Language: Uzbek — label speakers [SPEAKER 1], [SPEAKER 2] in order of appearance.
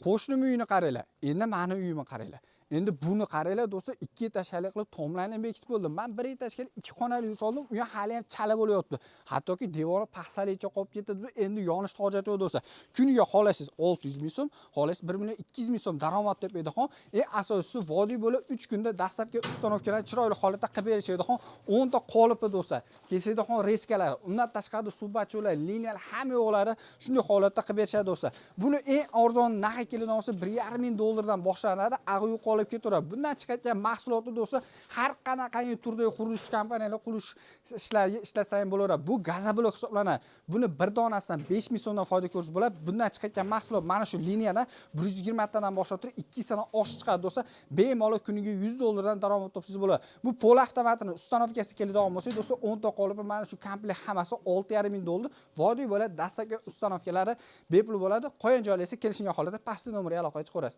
[SPEAKER 1] qo'shni uyini qaranglar. Endi meni uyimni qaranglar. Endi buni qaranglar do'stlar, 2 etajli qilib tomlarni bekitib bo'ldim. Men 1 etajga 2 xonali uy soldim. U hali ham chala bo'layapti. Hattoki devori paxsalicha qolib ketdi. Endi yonishga hojati yo'q do'stlar. Kuniga xohlasiz 600 ming so'm, xohlasiz 1 million 200 ming so'm daromad deb edixon. Asosiysi vodiy bo'lib 3 kunda dastlabki ustanovkalar chiroyli holatda qilib berishaydigan 10 ta qolipi do'stlar. Kesaydigan reskalar, undan tashqari subatcho'lar, liniyal hamma yo'qlari shunday holatda qilib berishadi do'stlar. Buni eng arzon narxi keladigan bo'lsa 1,5 ming dollardan boshlanadi. Ag'uy qolib ketaveradi. Bundan chiqayotgan mahsulotni do'stlar har qanaqangi turdagi qurilish kompaniyalari qurilish ishlariga ishlatsa ham bo'laveradi. Bu gazoblok hisoblanadi. Buni bir donasidan 5 ming so'mdan foyda ko'rish bo'ladi. Bundan chiqayotgan mahsulot mana shu liniyada 120 tadan boshlab turib 2 sana oshib chiqadi do'stlar. Bemalol kuniga 100 dollardan daromad topsangiz bo'ladi. Bu pol avtomatini ustanovkasi keladigan bo'lsa do'stlar 10 ta qolipi mana shu komplekt hammasi 6,5 ming dollar. Vodiy bo'ladi, dastlabki ustanovkalari bepul bo'ladi. Qo'yin joylaysiz, kelishgan holatda pastki nomerga aloqa chiqarasiz.